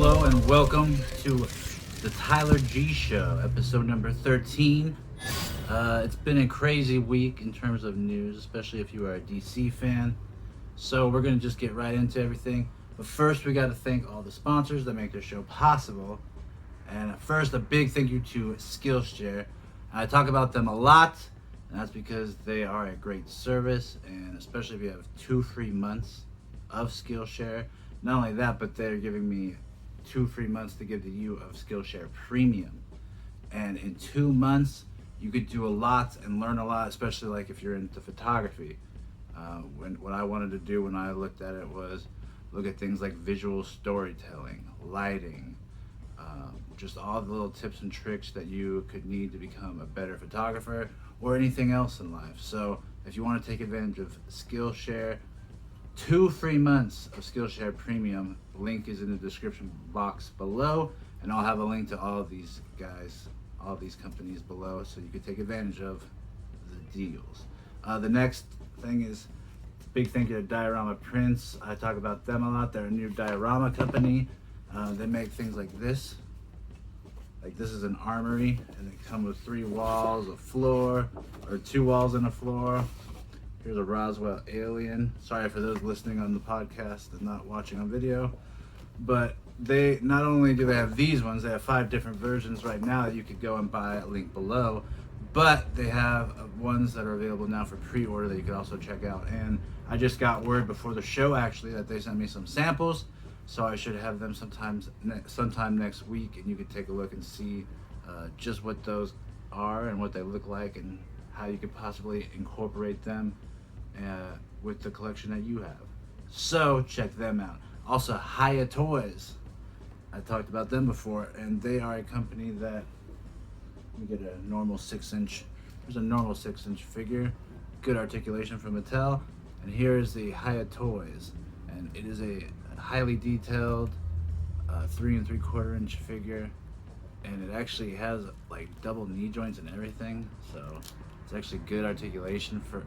hello, and welcome to the Tyler G Show, episode number 13. It's been a crazy week in terms of news, especially if you are a DC fan. So we're going to just get right into everything. But first, we got to thank all the sponsors that make this show possible. And first, a big thank you to Skillshare. I talk about them a lot, and that's because they are a great service, and especially if you have 2 free months of Skillshare. Not only that, but they're giving me 2 free months to give to you of Skillshare Premium. And in 2 months, you could do a lot and learn a lot, especially like if you're into photography. What I wanted to do when I looked at it was look at things like visual storytelling, lighting, just all the little tips and tricks that you could need to become a better photographer or anything else in life. So if you want to take advantage of Skillshare, 2 free months of Skillshare Premium, the link is in the description box below, and I'll have a link to all of these guys, all of these companies below, so you can take advantage of the deals. The next thing is big thank you to Diorama Prints. I talk about them a lot. They're a new diorama company. They make things like this. Like this is an armory, and they come with 3 walls, a floor, or 2 walls and a floor. Here's a Roswell alien. Sorry for those listening on the podcast and not watching on video. But they not only do they have these ones, they have 5 different versions right now that you could go and buy at link below. But they have ones that are available now for pre-order that you could also check out. And I just got word before the show actually that they sent me some samples. So I should have them sometime next week, and you could take a look and see just what those are and what they look like and how you could possibly incorporate them with the collection that you have. So check them out. Also, Hiya Toys. I talked about them before, and they are a company that, let me get a normal 6-inch. Here's a normal 6-inch figure. Good articulation from Mattel. And here is the Hiya Toys. And it is a highly detailed 3 3/4 inch figure. And it actually has like double knee joints and everything. So it's actually good articulation for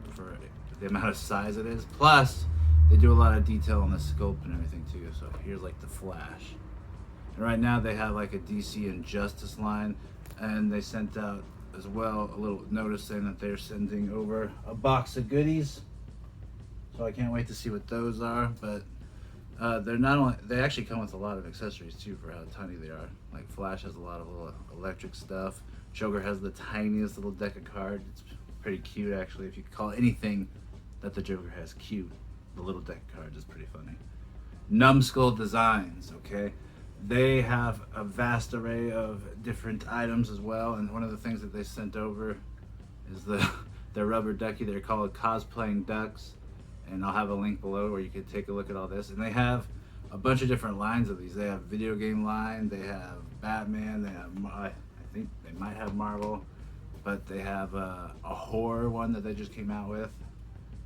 the amount of size it is. Plus, they do a lot of detail on the sculpt and everything too. So here's like the Flash. And right now they have like a DC and Justice line. And they sent out as well a little notice saying that they're sending over a box of goodies. So I can't wait to see what those are. But they're not only, they actually come with a lot of accessories too for how tiny they are. Like Flash has a lot of little electric stuff. Joker has the tiniest little deck of cards. It's pretty cute actually. If you could call anything that the Joker has cute, the little deck of cards is pretty funny. Numbskull Designs, okay? They have a vast array of different items as well, and one of the things that they sent over is their rubber ducky. They're called Cosplaying Ducks, and I'll have a link below where you can take a look at all this. And they have a bunch of different lines of these. They have video game line, they have Batman, they have, I think they might have Marvel, but they have a horror one that they just came out with.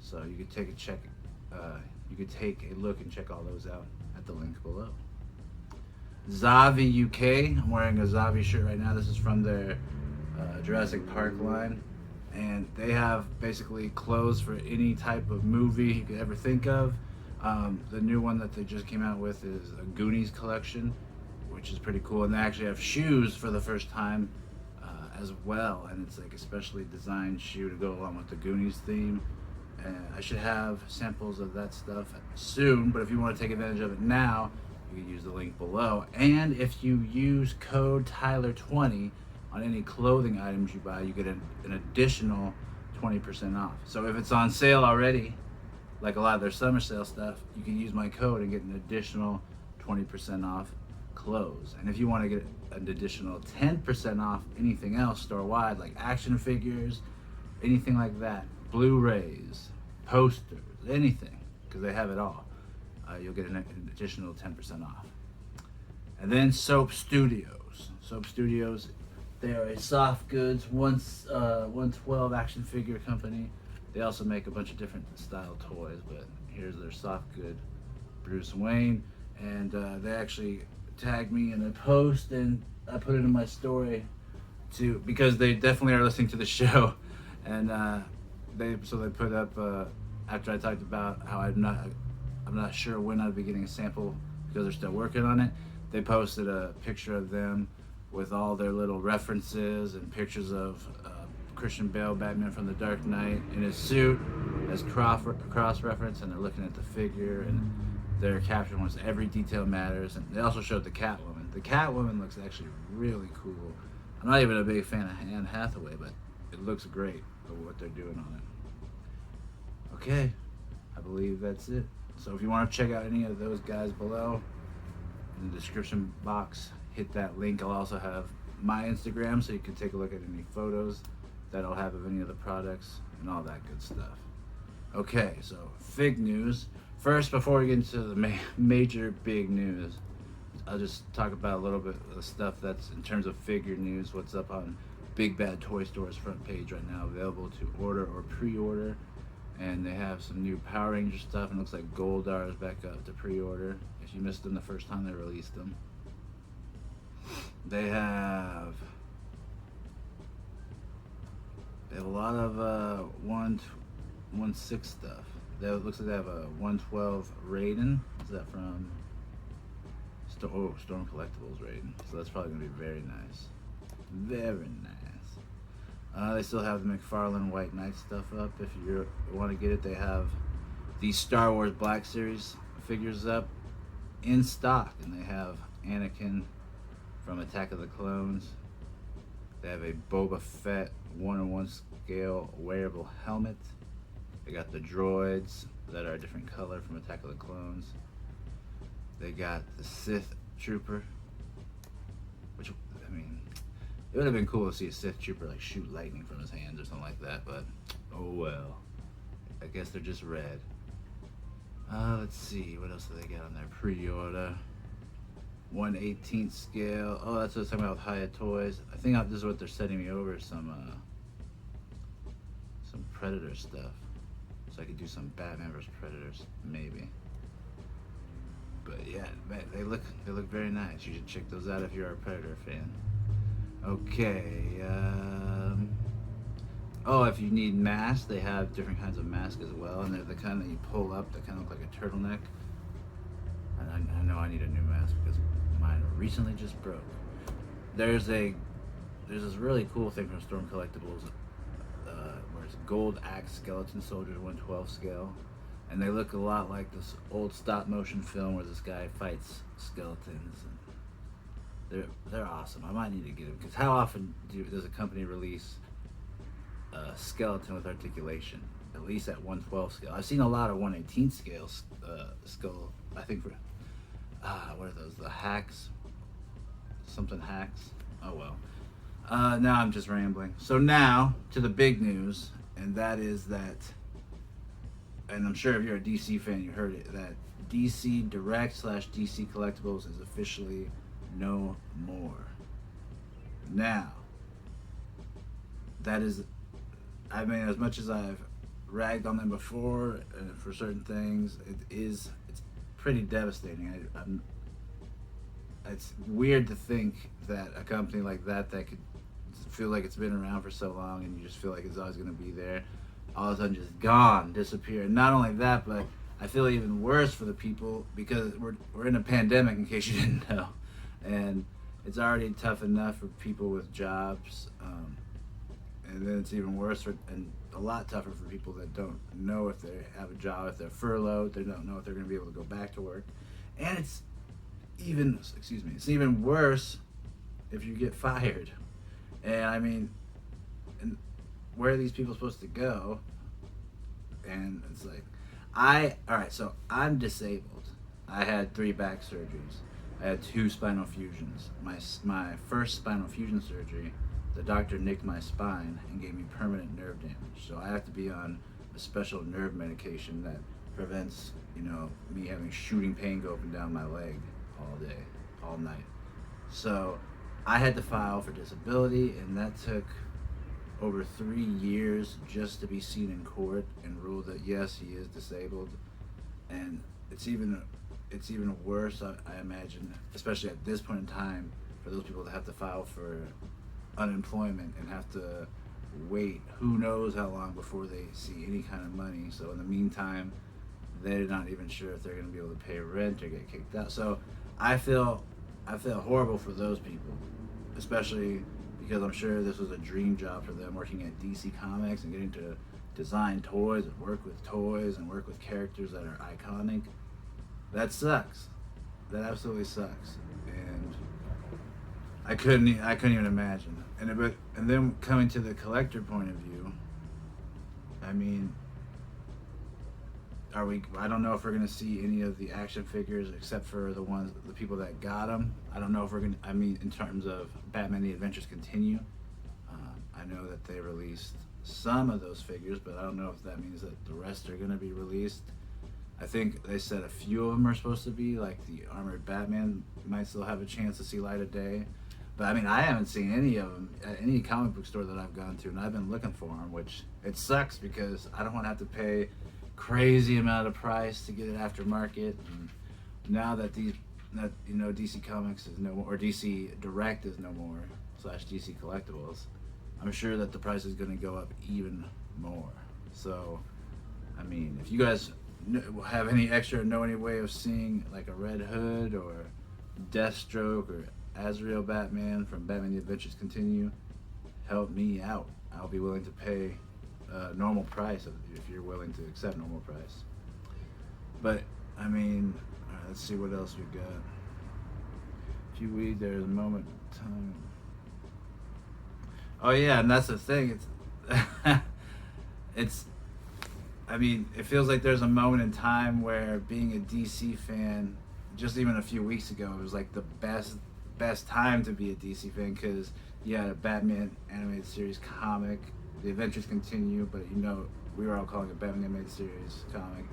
So you could take a look and check all those out at the link below. Zavi UK. I'm wearing a Zavi shirt right now. This is from their Jurassic Park line. And they have basically clothes for any type of movie you could ever think of. The new one that they just came out with is a Goonies collection, which is pretty cool. And they actually have shoes for the first time as well. And it's like a specially designed shoe to go along with the Goonies theme. And I should have samples of that stuff soon, but if you want to take advantage of it now, you can use the link below. And if you use code Tyler20 on any clothing items you buy, you get an additional 20% off. So if it's on sale already, like a lot of their summer sale stuff, you can use my code and get an additional 20% off clothes. And if you want to get an additional 10% off anything else store-wide, like action figures, anything like that, Blu-rays, posters, anything, because they have it all, you'll get an additional 10% off. And then Soap Studios. Soap Studios, they are a soft goods 112 action figure company. They also make a bunch of different style toys, but here's their soft good Bruce Wayne. And they actually tagged me in a post, and I put it in my story too, because they definitely are listening to the show. And they put up after I talked about how I'm not sure when I'll be getting a sample because they're still working on it. They posted a picture of them with all their little references and pictures of Christian Bale, Batman from The Dark Knight, in his suit as cross reference, and they're looking at the figure, and their caption was "Every detail matters." And they also showed the Catwoman. The Catwoman looks actually really cool. I'm not even a big fan of Anne Hathaway, but it looks great for what they're doing on it. Okay, I believe that's it. So if you want to check out any of those guys below, in the description box, hit that link. I'll also have my Instagram, so you can take a look at any photos that I'll have of any of the products and all that good stuff. Okay, so Fig news. First, before we get into the major big news, I'll just talk about a little bit of the stuff that's in terms of figure news, what's up on Big Bad Toy Store's front page right now, available to order or pre-order. And they have some new Power Ranger stuff, and it looks like Goldar is back up to pre-order if you missed them the first time they released them. They have a lot of 1/6 stuff. It looks like they have a 112 Raiden. Is that from Storm Collectibles Raiden? So that's probably gonna be very nice. Very nice. They still have the McFarlane White Knight stuff up. If you want to get it, they have the Star Wars Black Series figures up in stock, and they have Anakin from Attack of the Clones. They have a Boba Fett 1/1 scale wearable helmet. They got the droids that are a different color from Attack of the Clones. They got the Sith Trooper, which, I mean, it would have been cool to see a Sith Trooper like shoot lightning from his hands or something like that, but oh well. I guess they're just red. Let's see, what else do they got on their pre-order? 1/18 scale. Oh, that's what I was talking about with Hiya Toys. I think this is what they're sending me over, some Predator stuff. So I could do some Batman vs. Predators, maybe. But yeah, they look very nice. You should check those out if you're a Predator fan. Okay. Oh, if you need masks, they have different kinds of masks as well, and they're the kind that you pull up that kind of look like a turtleneck. And I know I need a new mask because mine recently just broke. There's this really cool thing from Storm Collectibles, where it's Gold Axe Skeleton Soldiers 112 scale, and they look a lot like this old stop motion film where this guy fights skeletons. And they're awesome. I might need to get them, because how often does a company release a skeleton with articulation? At least at 112 scale. I've seen a lot of 118 scales skull. I think for what are those? The hacks? Something hacks? Oh well. Now I'm just rambling. So now to the big news, and that is that, and I'm sure if you're a DC fan, you heard it, that DC Direct / DC Collectibles is officially no more. Now, that is, I mean, as much as I've ragged on them before for certain things, it's pretty devastating. It's weird to think that a company like that could feel like it's been around for so long, and you just feel like it's always going to be there, all of a sudden just gone, disappear. And not only that, but I feel even worse for the people, because we're in a pandemic, in case you didn't know, and it's already tough enough for people with jobs, and then it's even worse and a lot tougher for people that don't know if they have a job, if they're furloughed, they don't know if they're going to be able to go back to work. And it's even worse if you get fired. And I mean, and where are these people supposed to go? And it's like, alright, so I'm disabled. I had 3 back surgeries. I had 2 spinal fusions. My first spinal fusion surgery, the doctor nicked my spine and gave me permanent nerve damage. So I have to be on a special nerve medication that prevents, me having shooting pain go up and down my leg all day, all night. So I had to file for disability, and that took over 3 years just to be seen in court and ruled that yes, he is disabled. And it's even worse, I imagine, especially at this point in time, for those people that have to file for unemployment and have to wait who knows how long before they see any kind of money. So in the meantime, they're not even sure if they're going to be able to pay rent or get kicked out. So I feel I feel horrible for those people, especially because I'm sure this was a dream job for them, working at DC Comics and getting to design toys and work with toys and work with characters that are iconic. That sucks. That absolutely sucks. And I couldn't even imagine. And then coming to the collector point of view, I mean, are we? I don't know if we're gonna see any of the action figures except for the people that got them. I don't know if we're gonna. I mean, in terms of Batman: The Adventures Continue, I know that they released some of those figures, but I don't know if that means that the rest are gonna be released. I think they said a few of them are supposed to be, like the Armored Batman might still have a chance to see light of day. But I mean, I haven't seen any of them at any comic book store that I've gone to, and I've been looking for them, which it sucks because I don't want to have to pay crazy amount of price to get it aftermarket. And now that DC Comics is no more, or DC Direct is no more, slash DC Collectibles, I'm sure that the price is going to go up even more. So, I mean, if you guys have know any way of seeing like a Red Hood or Deathstroke or Azrael Batman from Batman: The Adventures Continue, help me out. I'll be willing to pay normal price if you're willing to accept normal price. But I mean, all right, let's see what else we got. If you read, there's a moment in time. Oh yeah, and that's the thing. It's I mean, it feels like there's a moment in time where being a DC fan, just even a few weeks ago, it was like the best time to be a DC fan because you had a Batman animated series comic, The Adventures Continue, but we were all calling it Batman animated series comic.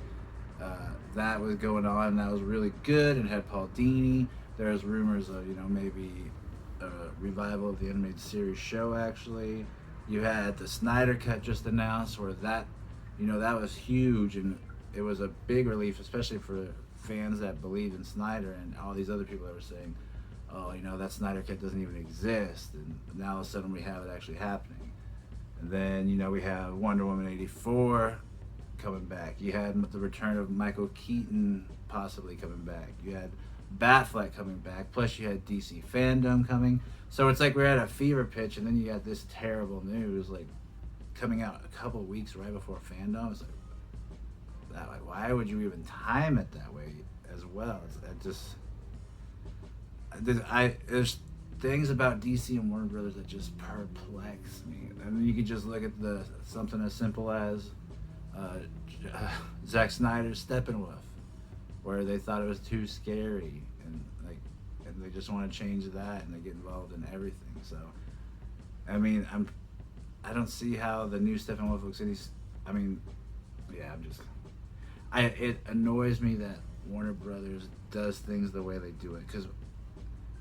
That was going on, and that was really good, and had Paul Dini. There was rumors of maybe a revival of the animated series show. Actually, you had the Snyder Cut just announced, where that was huge, and it was a big relief, especially for fans that believed in Snyder and all these other people that were saying, oh, that Snyder Cut doesn't even exist, and now all of a sudden we have it actually happening. And then, we have Wonder Woman 84 coming back. You had the return of Michael Keaton possibly coming back. You had Batfleck coming back, plus you had DC Fandom coming. So it's like we're at a fever pitch, and then you got this terrible news, like, coming out a couple weeks right before Fandom. It's like, why would you even time it that way as well? There's things about DC and Warner Brothers that just perplex me. I mean, you could just look at something as simple as Zack Snyder's Steppenwolf, where they thought it was too scary, and they just want to change that, and they get involved in everything. So, I mean, I don't see how the new Steppenwolf looks any. I mean, yeah, it annoys me that Warner Brothers does things the way they do it, because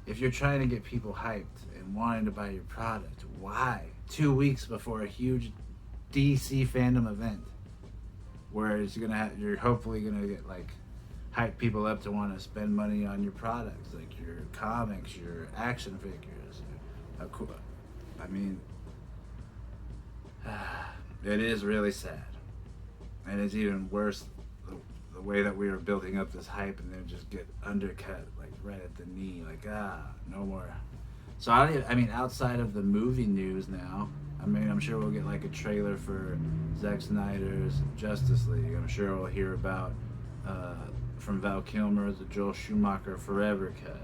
if you're trying to get people hyped and wanting to buy your product, why 2 weeks before a huge DC fandom event where you're hopefully gonna get like hype people up to want to spend money on your products, like your comics, your action figures. I mean, it is really sad, and it's even worse the way that we were building up this hype and then just get undercut like right at the knee, like no more. So outside of the movie news now, I'm sure we'll get like a trailer for Zack Snyder's Justice League. I'm sure we'll hear about from Val Kilmer the Joel Schumacher Forever cut.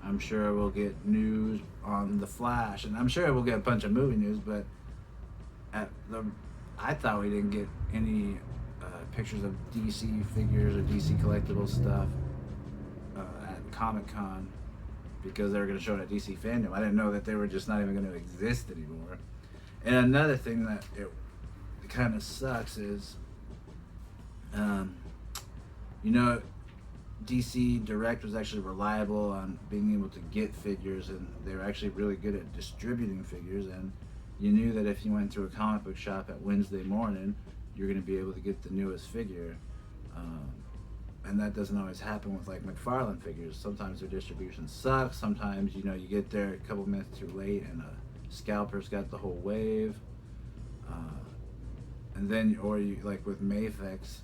I'm sure we'll get news on The Flash, and I'm sure we'll get a bunch of movie news, but I thought we didn't get any pictures of DC figures or DC collectible stuff at Comic-Con because they were going to show it at DC Fandom. I didn't know that they were just not even going to exist anymore. And another thing that it kind of sucks is, DC Direct was actually reliable on being able to get figures, and they were actually really good at distributing figures, and you knew that if you went to a comic book shop at Wednesday morning, you're going to be able to get the newest figure. And that doesn't always happen with like McFarlane figures. Sometimes their distribution sucks. Sometimes, you get there a couple minutes too late and a scalper's got the whole wave. And then, or you, like with Mafex,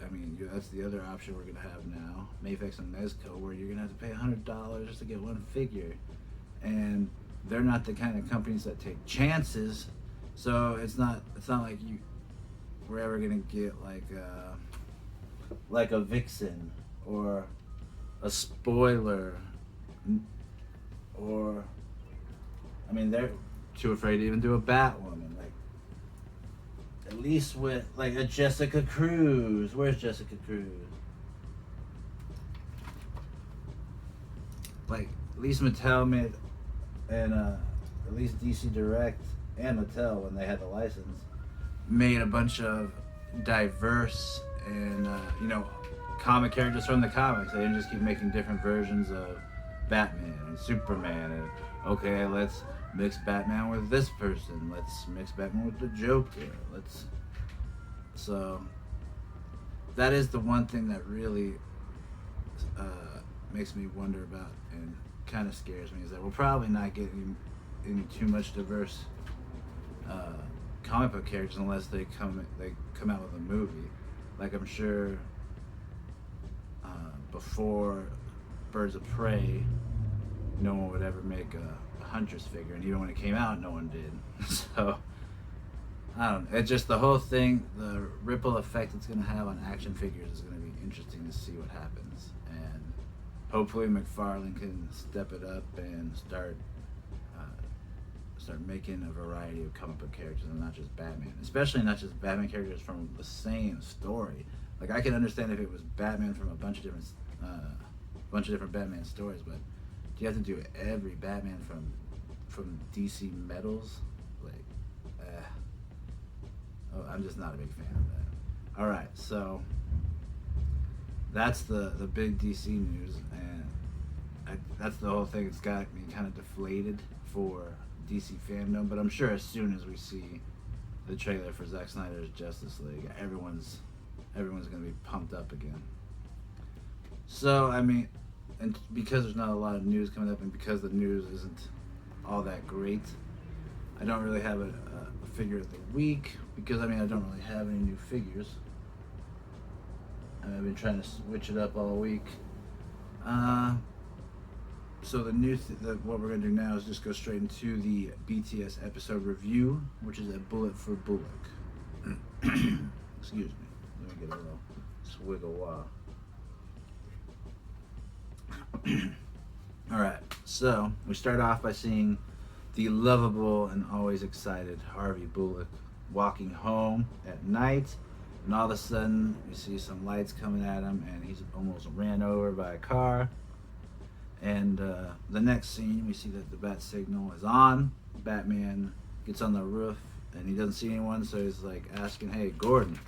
I mean, that's the other option we're gonna have now, Mafex and Mezco, where you're gonna have to pay $100 just to get one figure, and they're not the kind of companies that take chances. So it's not like we're ever gonna get like a Vixen or a Spoiler, or I mean they're too afraid to even do a Batwoman. Like at least with like a Jessica Cruz. Where's Jessica Cruz? Like at least Mattel made, and at least DC Direct and Mattel, when they had the license, made a bunch of diverse and comic characters from the comics. They didn't just keep making different versions of Batman and Superman and okay, let's mix Batman with this person. Let's mix Batman with the Joker. So that is the one thing that really makes me wonder about and kind of scares me, is that we're probably not getting any too much diverse comic book characters unless they come out with a movie. Like I'm sure before Birds of Prey, no one would ever make a Huntress figure, and even when it came out, no one did. So I don't know. It's just the whole thing, the ripple effect it's going to have on action figures is going to be interesting to see what happens. And hopefully McFarlane can step it up and start making a variety of comic book characters and not just Batman. Especially not just Batman characters from the same story. Like I can understand if it was Batman from a bunch of different Batman stories, but do you have to do every Batman from DC Metals? I'm just not a big fan of that. Alright, so that's the big DC news, and that's the whole thing. It's got me kind of deflated for DC fandom, but I'm sure as soon as we see the trailer for Zack Snyder's Justice League, everyone's going to be pumped up again. So, I mean, and because there's not a lot of news coming up, and because the news isn't all that great, I don't really have a figure of the week, because I mean I don't really have any new figures. I've been trying to switch it up all week. So the new what we're gonna do now is just go straight into the BTS episode review, which is a Bullet for Bullock. Excuse me. Let me get a little swig of water. Alright, so we start off by seeing the lovable and always excited Harvey Bullock walking home at night, and all of a sudden we see some lights coming at him, and he's almost ran over by a car. And the next scene, we see that the bat signal is on. Batman gets on the roof, and he doesn't see anyone, so he's like asking, "Hey, Gordon,"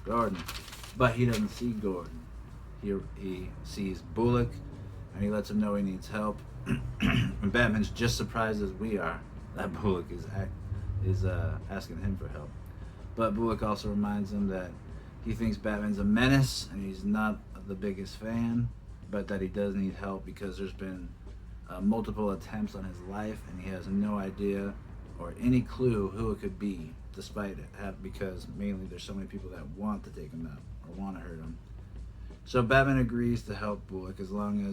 but he doesn't see Gordon. He sees Bullock, and he lets him know he needs help. And Batman's just surprised as we are that Bullock is asking him for help. But Bullock also reminds him that he thinks Batman's a menace, and he's not the biggest fan, but that he does need help because there's been multiple attempts on his life, and he has no idea or any clue who it could be, despite it, because mainly there's so many people that want to take him out or want to hurt him. So Batman agrees to help Bullock as long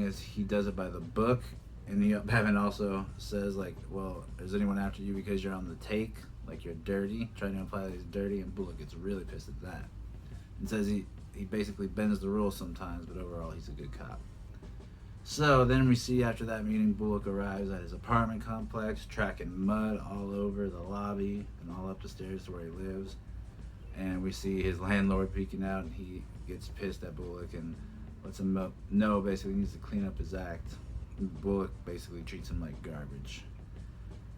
as he does it by the book. And Batman also says, like, well, is anyone after you because you're on the take? Like, you're dirty? Trying to imply that he's dirty, and Bullock gets really pissed at that. And says he basically bends the rules sometimes, but overall he's a good cop. So then we see after that meeting, Bullock arrives at his apartment complex, tracking mud all over the lobby and all up the stairs to where he lives. And we see his landlord peeking out, and he gets pissed at Bullock and lets him know basically he needs to clean up his act. Bullock basically treats him like garbage.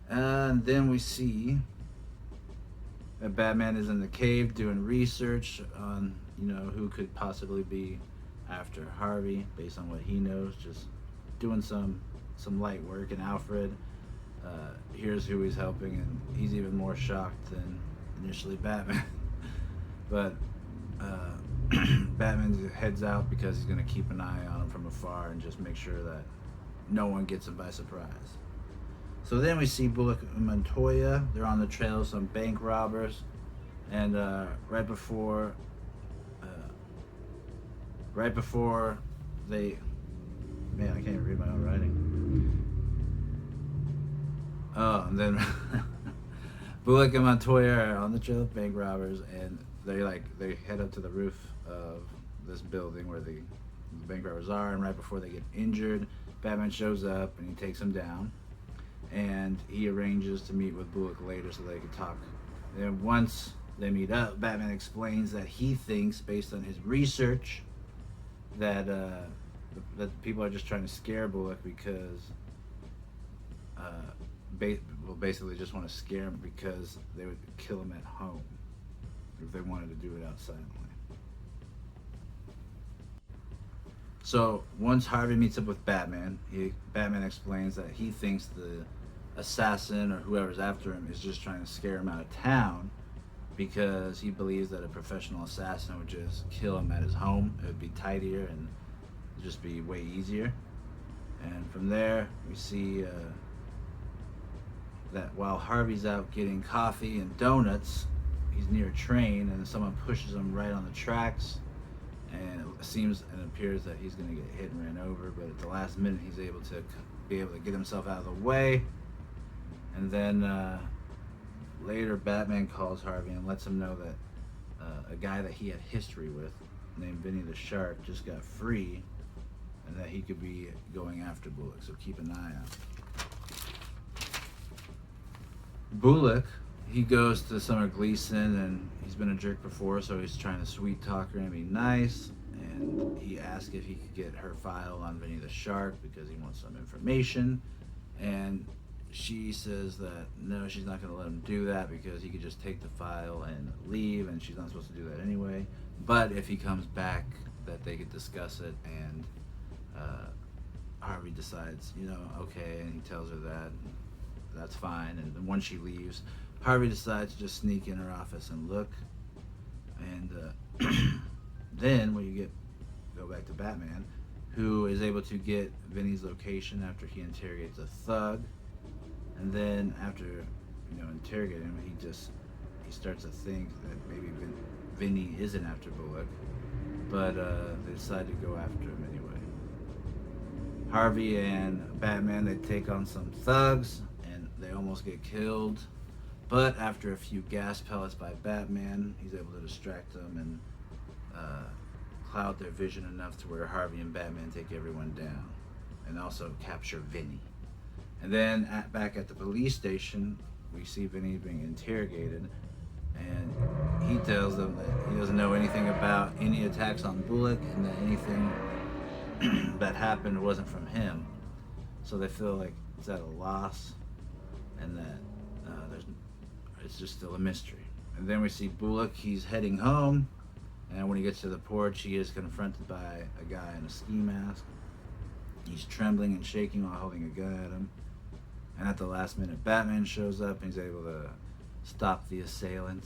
And then we see that Batman is in the cave doing research on, who could possibly be after Harvey based on what he knows, just doing some light work. And Alfred hears who he's helping, and he's even more shocked than initially Batman. But Batman heads out because he's going to keep an eye on him from afar and just make sure that no one gets him by surprise. So then we see Bullock and Montoya. They're on the trail of some bank robbers, And uh, right before they, man, I can't even read my own writing. Oh, and then Bullock and Montoya are on the trail of bank robbers, and they head up to the roof of this building where the bank robbers are. And right before they get injured, Batman shows up and he takes them down, and he arranges to meet with Bullock later so they can talk. And once they meet up, Batman explains that he thinks, based on his research, that people are just trying to scare Bullock because basically just want to scare him because they would kill him at home if they wanted to do it outside. So once Harvey meets up with Batman, Batman explains that he thinks the assassin or whoever's after him is just trying to scare him out of town because he believes that a professional assassin would just kill him at his home. It would be tidier and just be way easier. And from there, we see that while Harvey's out getting coffee and donuts, he's near a train and someone pushes him right on the tracks, and it seems and appears that he's going to get hit and ran over, but at the last minute he's able to get himself out of the way. And then later Batman calls Harvey and lets him know that a guy that he had history with named Vinny the Shark just got free and that he could be going after Bullock, so keep an eye out. Bullock, he goes to Summer Gleason, and he's been a jerk before, so he's trying to sweet talk her and be nice. And he asks if he could get her file on Vinny the Shark because he wants some information. And she says that no, she's not going to let him do that because he could just take the file and leave, and she's not supposed to do that anyway. But if he comes back, that they could discuss it. And Harvey decides, okay, and he tells her that. That's fine. And then once she leaves, Harvey decides to just sneak in her office and look. And then when you go back to Batman, who is able to get Vinny's location after he interrogates a thug. And then after interrogating him, he starts to think that maybe Vinny isn't after Bullock, but they decide to go after him anyway. Harvey and Batman, they take on some thugs, they almost get killed, but after a few gas pellets by Batman, he's able to distract them and cloud their vision enough to where Harvey and Batman take everyone down and also capture Vinny. And then back at the police station, we see Vinny being interrogated, and he tells them that he doesn't know anything about any attacks on Bullock and that anything that happened wasn't from him. So they feel like it's at a loss, and that it's just still a mystery. And then we see Bullock, he's heading home, and when he gets to the porch, he is confronted by a guy in a ski mask. He's trembling and shaking while holding a gun at him. And at the last minute, Batman shows up and he's able to stop the assailant.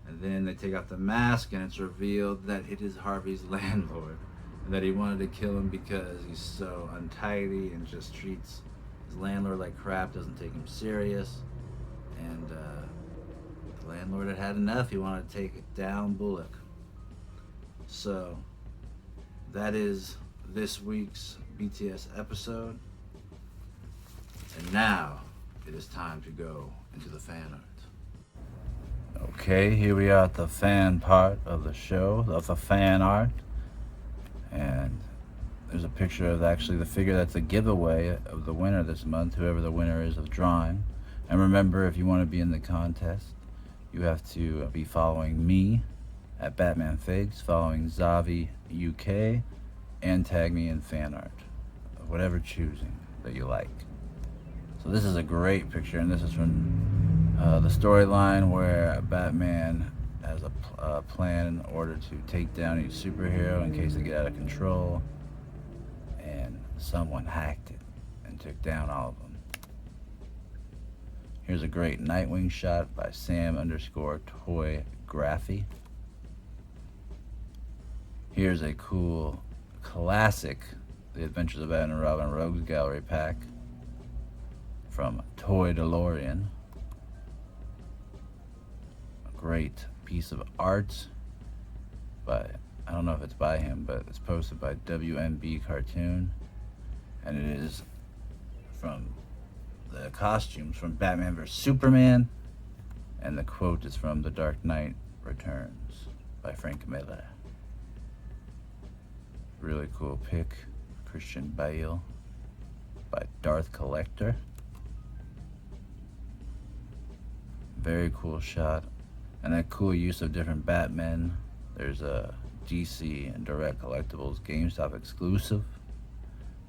And then they take off the mask, and it's revealed that it is Harvey's landlord, and that he wanted to kill him because he's so untidy and just treats his landlord like crap, doesn't take him serious. And the landlord had enough. He wanted to take down Bullock. So that is this week's BTS episode. And now it is time to go into the fan art. Okay, here we are at the fan part of the show, of the fan art. And there's a picture of actually the figure that's a giveaway of the winner this month, whoever the winner is of drawing. And remember, if you want to be in the contest, you have to be following me at Batman Figs, following Zavi UK, and tag me in fan art, whatever choosing that you like. So this is a great picture, and this is from the storyline where Batman has a plan in order to take down each superhero in case they get out of control, and someone hacked it and took down all of them. Here's a great Nightwing shot by Sam_Toy Graphy. Here's a cool classic The Adventures of Batman and Robin Rogues Gallery pack from Toy DeLorean. great piece of art by, I don't know if it's by him, but it's posted by WMB Cartoon, and it is from the costumes from Batman vs Superman, and the quote is from The Dark Knight Returns by Frank Miller. Really cool pick. Christian Bale by Darth Collector. Very cool shot, and a cool use of different Batmen. There's a DC and Direct Collectibles GameStop exclusive.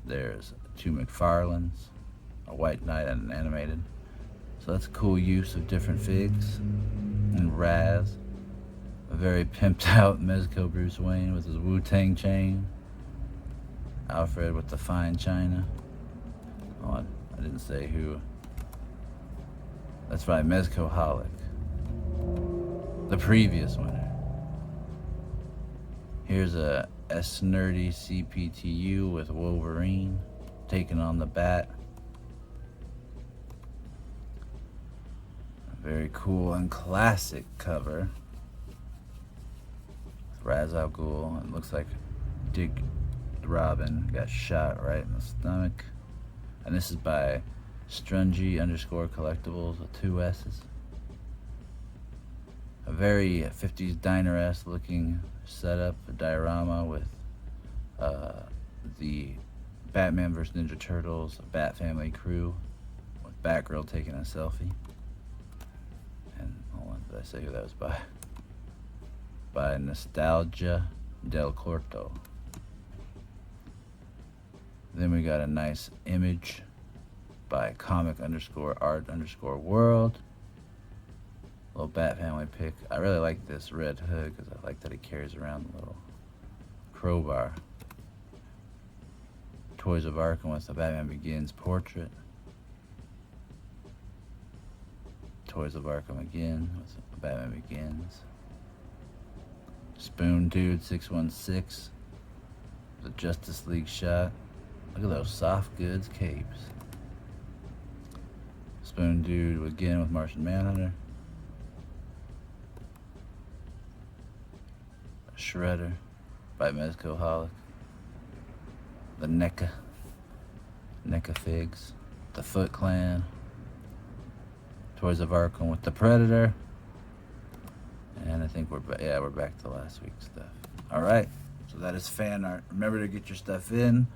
There's 2 McFarlanes, a White Knight and an animated. So that's a cool use of different figs. And Raz, a very pimped out Mezco Bruce Wayne with his Wu-Tang chain. Alfred with the fine china. Oh, I didn't say who. That's by Mezco Holic, the previous winner. Here's a S-Nerdy CPTU with Wolverine taking on the Bat. A very cool and classic cover. Ra's al Ghul, it looks like Dick Robin got shot right in the stomach. And this is by Strungy_collectibles with 2 S's. A very 50s diner-esque looking setup, a diorama with the Batman vs Ninja Turtles, a Bat Family crew, with Batgirl taking a selfie. And hold on, did I say who that was by? By Nostalgia del Corto. Then we got a nice image by comic_art_world. Little Bat Family pick. I really like this Red Hood because I like that he carries around a little crowbar. Toys of Arkham with the Batman Begins portrait. Toys of Arkham again with the Batman Begins. Spoon Dude 616. The Justice League shot. Look at those soft goods capes. Spoon Dude again with Martian Manhunter. Shredder by Mezco Holic. The NECA Figs. The Foot Clan. Toys of Arkham with the Predator. And I think we're back to last week's stuff. Alright, so that is fan art. Remember to get your stuff in.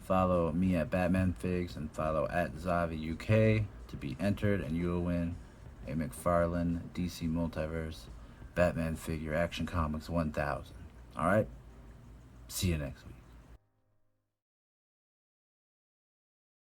Follow me at Batman Figs and follow at Zavi UK to be entered, and you will win a McFarlane DC Multiverse Batman figure Action Comics 1000. Alright? See you next week.